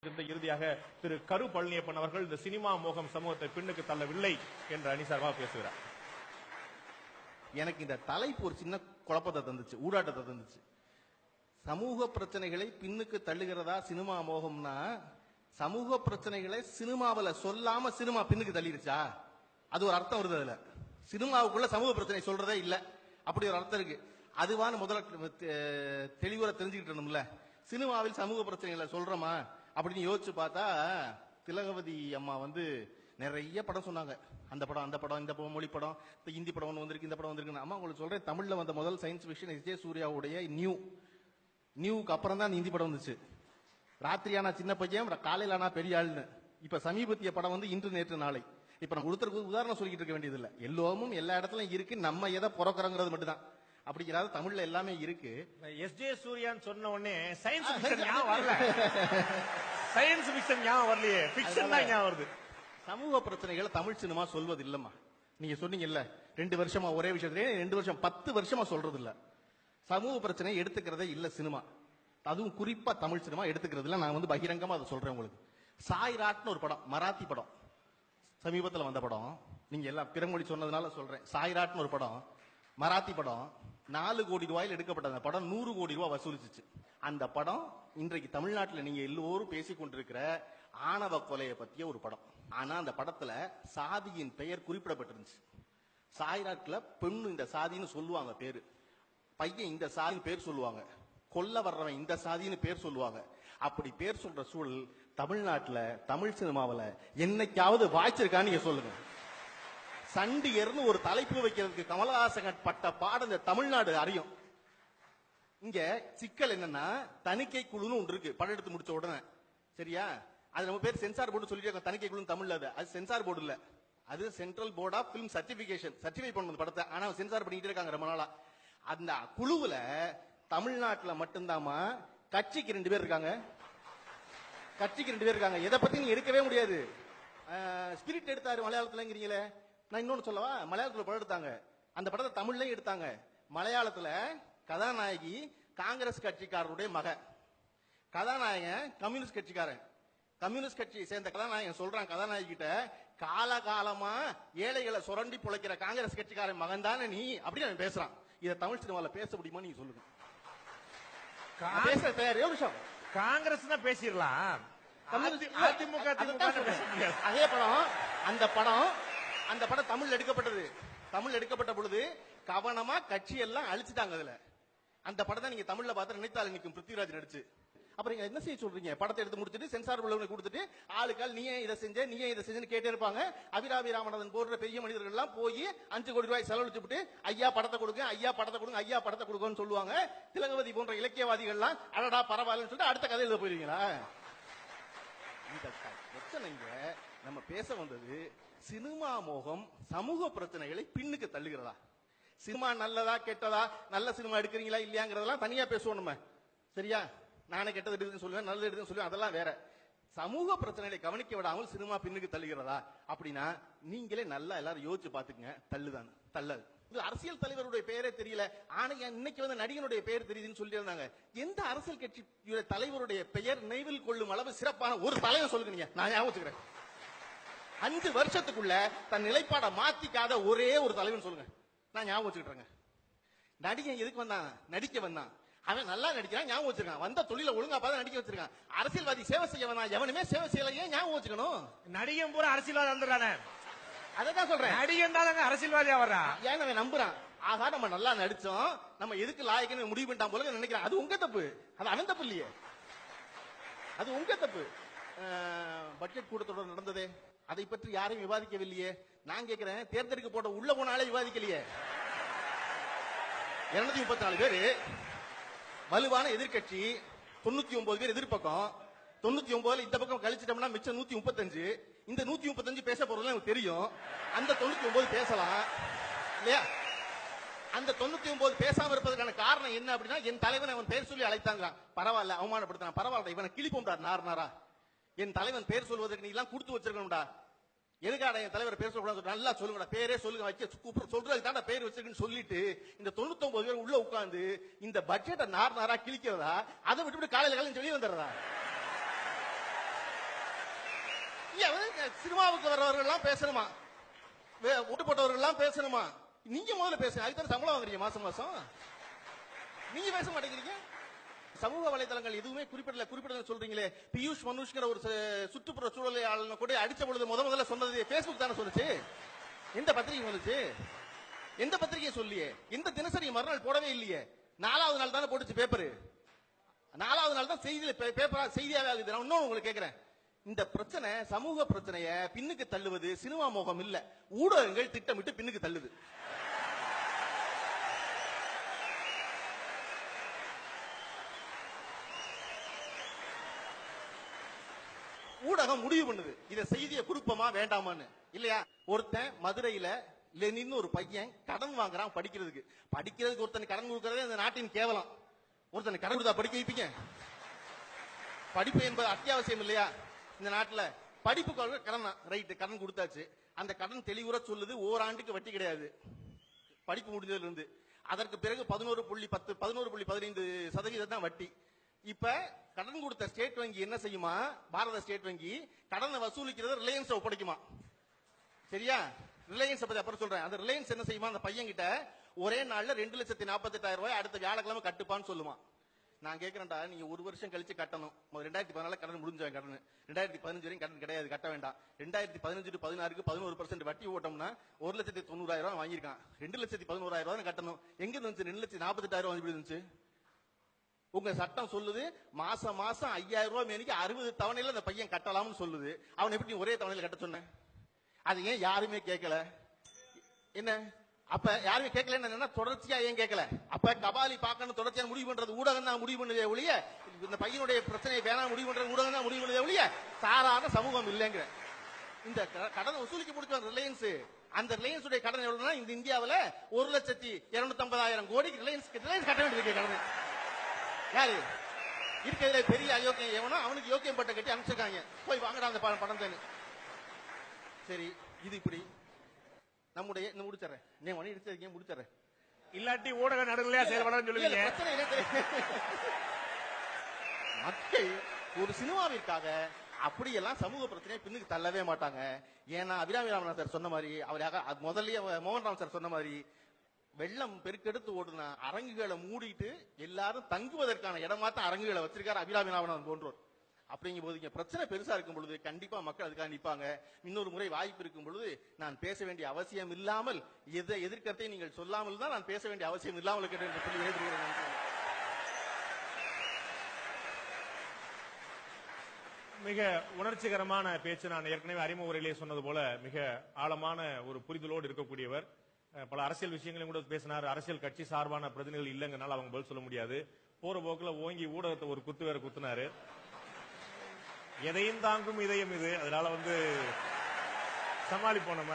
இறுதியாக திரு கரு பழனியப்பன் அவர்கள் இந்த சினிமா மோகம் சமூகத்தை பின்னுக்கு தள்ளவில்லை என்ற அணி சார்பாக பேசுகிறார். எனக்கு இந்த தலைப்பு ஒரு சின்ன குழப்பத்தை தந்துச்சு, ஊடாட்டத்தை தந்துச்சு. சமூக பிரச்சனைகளை பின்னுக்கு தள்ளுகிறதா சினிமா மோகம்னா, சமூக பிரச்சனைகளை சினிமாவில் சொல்லாம சினிமா பின்னுக்கு தள்ளிருச்சா? அது ஒரு அர்த்தம் வருது. அதுல சினிமாவுக்குள்ள சமூக பிரச்சனை சொல்றதே இல்ல, அப்படி ஒரு அர்த்தம் இருக்கு. அதுவான முதல்ல தெளிவுற தெரிஞ்சுக்கிட்டு இருந்தோம்ல. சினிமாவில் சமூக பிரச்சனைகளை சொல்றோமா அப்படின்னு யோசிச்சு பார்த்தா, திலகவதி அம்மா நிறைய படம் சொன்னாங்க. அந்த படம், அந்த படம், இந்த மொழி படம், இப்ப ஹிந்தி படம் ஒன்று வந்திருக்கு, இந்த படம் வந்திருக்கு. அம்மா உங்களுக்கு சொல்றேன், தமிழ்ல வந்த முதல் சயின்ஸ் ஃபிக்ஷன் எஸ் ஜே சூர்யாவுடைய நியூக்கு அப்புறம் தான் ஹிந்தி படம் வந்துச்சு. ராத்திரியானா சின்ன பையன், காலையில ஆனா பெரிய ஆளுன்னு. இப்ப சமீபத்திய படம் இன்று நேற்று நாளை. இப்ப நான் கொடுத்துருக்கு உதாரணம் சொல்லிட்டு இருக்க வேண்டியது இல்ல. எல்லோரும் எல்லா இடத்துலயும் இருக்கு, நம்ம எதை பிறக்கிறோங்கிறது மட்டும்தான். அப்படிங்கிறது தமிழ்ல எல்லாமே இருக்கு. எஸ் ஜே சூர்யான்னு சொன்ன உடனே சயின்ஸ் ஃபிக்ஷன் ஞாபகம் வரல. சயின்ஸ் ஃபிக்ஷன் ஞாபகம் வரலையே, ஃபிக்ஷன் தான் ஞாபகம் வருது. சமூக பிரச்சனைகளை தமிழ் சினிமா சொல்வது இல்லம்மா. நீங்க சொன்னீங்கல்ல 2 வருஷமா ஒரே விஷயத்திலே 2 வருஷம் 10 வருஷமா சொல்றது இல்ல. சமூக பிரச்சனையை எடுத்துக்கிறதே இல்ல சினிமா, அதுவும் குறிப்பா தமிழ் சினிமா எடுத்துக்கிறது இல்ல. நான் பகிரங்கமா அதை சொல்றேன் உங்களுக்கு. சாய்ராட்னு ஒரு படம், மராத்தி படம், சமீபத்தில் வந்த படம். நீங்க எல்லாம் பிறமொழி சொன்னதுனால சொல்றேன். சாய்ராட்னு ஒரு படம், மராத்தி படம். 4 கோடி ரூபாயில் எடுக்கப்பட்ட அந்த படம் 100 கோடி ரூபாய் வசூலிச்சிச்சு. அந்த படம் இன்றைக்கு தமிழ்நாட்டில் நீங்க எல்லோரும் பேசிக் கொண்டிருக்கிற ஆணவ கொலையை பத்திய ஒரு படம். ஆனா அந்த படத்துல சாதியின் பெயர் குறிப்பிடப்பட்டிருந்துச்சு. சாய்ராட்ல பெண்ணு இந்த சாதின்னு சொல்லுவாங்க பேரு, பையன் இந்த சாதின்னு பேர் சொல்லுவாங்க, கொல்ல வர்றவன் இந்த சாதின்னு பேர் சொல்லுவாங்க. அப்படி பேர் சொல்ற சூழல் தமிழ்நாட்டுல தமிழ் சினிமாவில் என்னைக்காவது வாய்ச்சிருக்கான்னு நீங்க சொல்லுங்க. சண்டியர்னு ஒரு தலைப்பு வைக்கிறதுக்கு கமலஹாசன் பட்ட பாடம் இந்த தமிழ்நாடு அறியும். இங்க சிக்கல் என்னன்னா, தணிக்கை குழுன்னு ஒன்று இருக்கு. படம் எடுத்து முடிச்ச உடனே, சரியா, அது நம்ம பேர் சென்சார் போர்டு சொல்லிட்டு தணிக்கை குழு தமிழ்ல. அது சென்சார் போர்டு இல்ல, அது central board of film certification. Certify பண்ணது படத்தை, ஆனா சென்சார் பண்ணிட்டு இருக்காங்க ரொம்ப நாளா. அந்த குழுவுல தமிழ்நாட்டுல மட்டும்தாமா கட்சிக்கு 2 பேர் இருக்காங்க. கட்சிக்கு 2 பேர் இருக்காங்க. எதை பத்தி நீ எடுக்கவே முடியாது. ஸ்பிரிட் எடுத்தாரு மலையாளத்துலங்கிறீங்களே, நான் இன்னொன்னு சொல்லவா? மலையாளத்துல படம் எடுத்தாங்க, அந்த படத்தை தமிழ்லயும் எடுத்தாங்க. மலையாளத்துல கதாநாயகி காங்கிரஸ் கட்சிக்காரருடைய மகன், கதாநாயகன் கம்யூனிஸ்ட் கட்சிக்காரன். கம்யூனிஸ்ட் கட்சியை சேர்ந்த கதாநாயகன் சொல்றான் கதாநாயகி கிட்ட, காலகாலமா ஏழைகளை சுரண்டி பிழைக்கிற காங்கிரஸ் கட்சிக்காரன் மகன் தானே நீ, அப்படின்னு அவன் பேசுறான். இதை தமிழ் சினிமால பேச முடியுமா நீங்க சொல்லுங்க. பேச தயார் நிமிஷம். காங்கிரஸ் தான் பேசிடலாம், அதிமுக அதே படம். அந்த படம் தமிழ் எடுக்கப்பட்டது. தமிழ் எடுக்கப்பட்ட பொழுது கவனமா கட்சி எல்லாம் அழிச்சுட்டாங்க. அதுல அந்த படத்தை நீங்க தமிழ்ல பார்த்து நினைத்தால் நிற்கும் பிருத்திவிராஜ் நடிச்சு. அப்புறம் என்ன செய்ய சொல்றீங்க? படத்தை எடுத்து முடிச்சுட்டு சென்சார் உள்ளவங்க கொடுத்துட்டு ஆளுக்கால் நீ இதை செஞ்ச நீ இதை செஞ்சு கேட்டே இருப்பாங்க. அபிராமி ராமநாதன் போன்ற பெரிய மனிதர்கள் எல்லாம் போய் 5 கோடி ரூபாய் செலவழிச்சுட்டு ஐயா படத்தை கொடுங்க, ஐயா படத்தை கொடுங்க, ஐயா படத்தை கொடுங்கன்னு சொல்லுவாங்க. திலகவதி போன்ற இலக்கியவாதிகள் எல்லாம் அடடா பரவாயில்லன்னு சொல்லிட்டு அடுத்த கதையில் எழுத போயிருவீங்களா? இந்த பிரச்சனைங்க நம்ம பேச வந்தது சினிமா மோகம் சமூக பிரச்சனைகளை பின்னுக்கு தள்ளுகிறதா? சினிமா நல்லதா கெட்டதா, நல்ல சினிமா எடுக்கிறீங்களா இல்லையாங்கிறதெல்லாம் தனியா பேசுவோம் நம்ம, சரியா? நானே கெட்டது எடுக்குதுன்னு சொல்லுவேன், நல்லது எடுக்குதுன்னு சொல்லுவேன், அதெல்லாம் வேற. சமூக பிரச்சனைகளை கவனிக்க விடாமல் சினிமா பின்னுக்கு தள்ளுகிறதா அப்படின்னா நீங்களே நல்லா எல்லாரும் யோசிச்சு பாத்துக்கங்க. தள்ளுதான், தள்ளது. அரசியல் தலைவருடைய பெயரே தெரியல, ஆனா இன்னைக்கு நடிகனுடைய பெயர் தெரியுதுன்னு சொல்லி இருந்தாங்க. எந்த அரசியல் கட்சி தலைவருடைய பெயர் நினைவில் கொள்ளும் அளவு சிறப்பான ஒரு தலைவர் சொல்லுங்க நீங்க, நான் ஞாபகம் வச்சுக்கிறேன். 5 வருஷத்துக்குள்ள தன் நிலைப்பாட மாத்திக்காத ஒரே ஒரு தலைவன் சொல்லுங்க, நான் ஞாபகம் வச்சுக்கிட்டேங்க. நடிகன் எதுக்கு வந்தான்? நடிக்க வந்தான். அவன் நல்லா நடிக்கிறான், ஞாபகம் வச்சிருக்கான். வந்த தொழில ஒழுங்கா பார்த்து நடிக்க வச்சிருக்கான். அரசியல்வாதி சேவை செய்ய வந்தான், எவனுமே சேவை செய்யல, ஏன் ஞாபகம் வச்சுக்கணும்? நடிகன் பூரா அரசியல்வாதி வந்துடுறானே, அதான் சொல்றேன். நடிகன் தான் அரசியல்வாதியா வர்றான். ஏன் அவன் நம்புறான்? ஆகா நம்ம நல்லா நடிச்சோம், நம்ம எதுக்கு லாயக்குன்னு முடிவு பண்ணிட்டான் போல நினைக்கிறான். அது உங்க தப்பு, அது அவன் தப்பு இல்லையே, அது உங்க தப்பு. பட்ஜெட் கூட்டத்தொடர் நடந்ததே, அதை பற்றி யாரையும் விவாதிக்கவில்லையே. நான் கேட்கிறேன், தேர்ந்தெடுக்க போட்ட உள்ள போனாலே விவாதிக்கலையே. 234 பேரு வலுவான எதிர்கட்சி, 99 பேர் எதிர்பக்கம். 99 இந்த பக்கம் கழிச்சிட்டோம்னா மிச்சம் 135. இந்த 135 பேச போறதுல எனக்கு தெரியும். அந்த 99 பேசலாம் இல்லையா? அந்த 99 பேசாம இருப்பதற்கான காரணம் என்ன அப்படின்னா, என் தலைவன் அவன் பேர் சொல்லி அழைத்தாங்க. பரவாயில்ல, அவமானப்படுத்தினா பரவாயில்ல, இவனை கிளிப்போம்டா நாரா. என் தலைவன் பேர் சொல்வதற்கு நீ எல்லாம் கொடுத்து வச்சிருக்கணும்டா. எதுக்காட என் தலைவர் பேர் சொல்லக்கூடாது? நல்லா சொல்லுங்கடா, பேரே சொல்லுங்க, வைக்க சொல்றதுக்கு தான் பேர் வச்சிருக்குன்னு சொல்லிட்டு இந்த 99 பேர் உள்ள உட்கார்ந்து இந்த பட்ஜெட்டை நாரா கிழிக்கிறதா, அதை விட்டுவிட்டு காலையில சொல்லி வந்துடுறதா? சினிமாவுக்கு வர்றவர்கள் எல்லாம் பேசணுமா, விட்டு போட்டவர்கள் எல்லாம் பேசணுமா? நீங்க முதல்ல பேசுங்க. அதுக்கு சம்பளம் வாங்குறீங்க மாசம் மாசம், நீங்க பேச மாட்டேங்கிறீங்க. சமூக வலைதளங்கள் எதுவுமே குறிப்பிடல சொல்றீங்களே. பியூஷ் மனுஷ்ங்கிற ஒரு சுற்றுப்புற சூழலை கூட அடிச்ச பொழுது முதல்ல சொன்னது பேஸ்புக் தானே சொல்லுச்சு. எந்த பத்திரிகை சொல்லுச்சு? எந்த பத்திரிகை சொல்லியே? எந்த தினசரி மறுநாள் போடவே இல்லையே. 4வது நாள் தானே போட்டுச்சு பேப்பர். 4வது நாள் தான் செய்தியில பேப்பர் செய்தியாவே ஆகுது. நான் இன்னொன்னு உங்களுக்கு கேட்கிறேன், இந்த பிரச்சனை சமூக பிரச்சனைய பின்னுக்கு தள்ளுவது சினிமா மோகம் இல்ல, ஊடகங்கள் திட்டமிட்டு பின்னுக்கு தள்ளுது. ஊடகம் முடிவு பண்ணுது இத செய்தியை குறுப்பமா வேண்டாமான்னு, இல்லையா? ஒருத்தன் மதுரையில லெனின் ஒரு பையன் கடன் வாங்குறான் படிக்கிறதுக்கு ஒருத்தன் கடன் கொடுக்கறதே இந்த நாட்டின் கேவலம். ஒருத்தன் கடன் கொடுத்தா படிக்க வைப்பீங்க? படிப்பு என்பது அத்தியாவசியம் இல்லையா இந்த நாட்டுல? படிப்புக்கு கடன் ரைட்டு, கடன் கொடுத்தாச்சு. அந்த கடன் தெளிவுற சொல்லுது ஓராண்டுக்கு வட்டி கிடையாது படிப்பு முடிஞ்சதுல இருந்து. அதற்கு பிறகு 11.10 11.15% தான் வட்டி. இப்ப கடன் கொடுத்த ஸ்டேட் வங்கி என்ன செய்யுமா, பாரத ஸ்டேட் வங்கி கடனை வசூலிக்கிறது ரிலையன்ஸ் ஒப்படைக்குமா. சரியா? ரிலையன்ஸ் பத்தி அப்புறம் சொல்றேன். அந்த ரிலையன்ஸ் என்ன செய்யுமா, அந்த பையன் கிட்ட ஒரே நாள்ல 2,48,000 ரூபாய் அடுத்த வியாழக்கிழமை கட்டுப்பான்னு சொல்லுமா. நான் கேட்கிறேன்டா, நீங்க ஒரு வருஷம் கழிச்சு கட்டணும். 2014 கடன் முடிஞ்சாங்க, கடன் 2015 வரைக்கும் கடன் கிடையாது, கட்ட வேண்டாம். 2015 to 16க்கு 11% வட்டி ஓட்டம்னா 1,90,000 ரூபாய் வாங்கியிருக்கான். 2,11,000 ரூபாய் கட்டணும். எங்க இருந்துச்சு? 2,48,000 வந்து இருந்துச்சு. உங்க சட்டம் சொல்லுது மாசம் மாசம் 5,000 ரூபாய் மேனிக்கு 60 தவணையில அந்த பையன் கட்டலாம்னு சொல்லுது. அவன் எப்படி ஒரே தவணையில கட்ட சொன்ன? அது ஏன் யாருமே கேட்கல? என்ன அப்ப யாருமே கேட்கல? தொடர்ச்சியா ஏன் கேட்கல? அப்ப கபாலி பார்க்கணும் தொடர்ச்சியா முடிவு பண்றது ஊடகம் தான் முடிவு பண்ணதே ஒழிய, இந்த பையனுடைய பிரச்சனையை வேணாம் முடிவு பண்றது ஊடகம் தான் முடிவு பண்ணதே ஒழிய சாதாரண சமூகம் இல்லைங்கிற. இந்த கடன் வசூலிக்க முடிச்ச ரிலையன்ஸ், அந்த ரிலையன்ஸ் உடைய கடன் எவ்வளவுனா இந்த இந்தியாவில் 1,250,000 கோடிக்கு ரிலையன்ஸ் கட்ட வேண்டியது கடன். யாரு இருக்கிறதுல பெரிய அயோக்கியம் எவனோ அவனுக்கு யோக்கியம் பட்ட கட்டி அனுப்பிச்சிருக்காங்க, போய் வாங்கடா அந்த படம் தானே. சரி, இது இப்படி நம்முடைய முடிச்சறேன், நீ மணி எடுத்து முடிச்சறேன். இல்லாட்டி ஊடக நடுநிலையா செயல்பட சொல்லுவீங்க. மக்கள் ஒரு சினிமாவிற்காக அப்படியெல்லாம் சமூக பிரச்சனையை பின்னுக்கு தள்ளவே மாட்டாங்க. ஏன்னா அபிராமி ராமநாதன் சார் சொன்ன மாதிரி, அவராக முதல்லயே மோகன்ராம் சார் சொன்ன மாதிரி, வெள்ளம் பெருக்கெடுத்து ஓடுனா அரங்குகளை மூடிட்டு எல்லாரும் தங்குவதற்கான இடமாத்தான் அரங்குகளை வச்சிருக்காரு அபிராமி ராமநாதன் போன்றோர். அப்படிங்கும் போது இங்க பிரச்சனை பெருசா இருக்கும் பொழுது கண்டிப்பா மக்கள் அதுக்காக நிற்பாங்க. இன்னொரு முறை வாய்ப்பு இருக்கும் பொழுது நான் பேச வேண்டிய அவசியம் இல்லாமல், எதிர்க்கத்தை நீங்கள் சொல்லாமல் தான் நான் பேச வேண்டிய அவசியம் இல்லாமல் மிக உணர்ச்சிகரமான பேச்சு. நான் ஏற்கனவே அறிமுக உரையிலே சொன்னது போல மிக ஆழமான ஒரு புரிதலோடு இருக்கக்கூடியவர். பல அரசியல் விஷயங்களையும் கூட பேசினார். அரசியல் கட்சி சார்பான பிரதிநிதிகள் இல்லைங்கனால அவங்க பதில் சொல்ல முடியாது. போற போக்குல ஓங்கி ஊடகத்தை ஒரு குத்து வேற குத்துனாரு. எதையும் தாங்கும் இதயம் இது, அதனால சமாளிப்போம் நம்ம.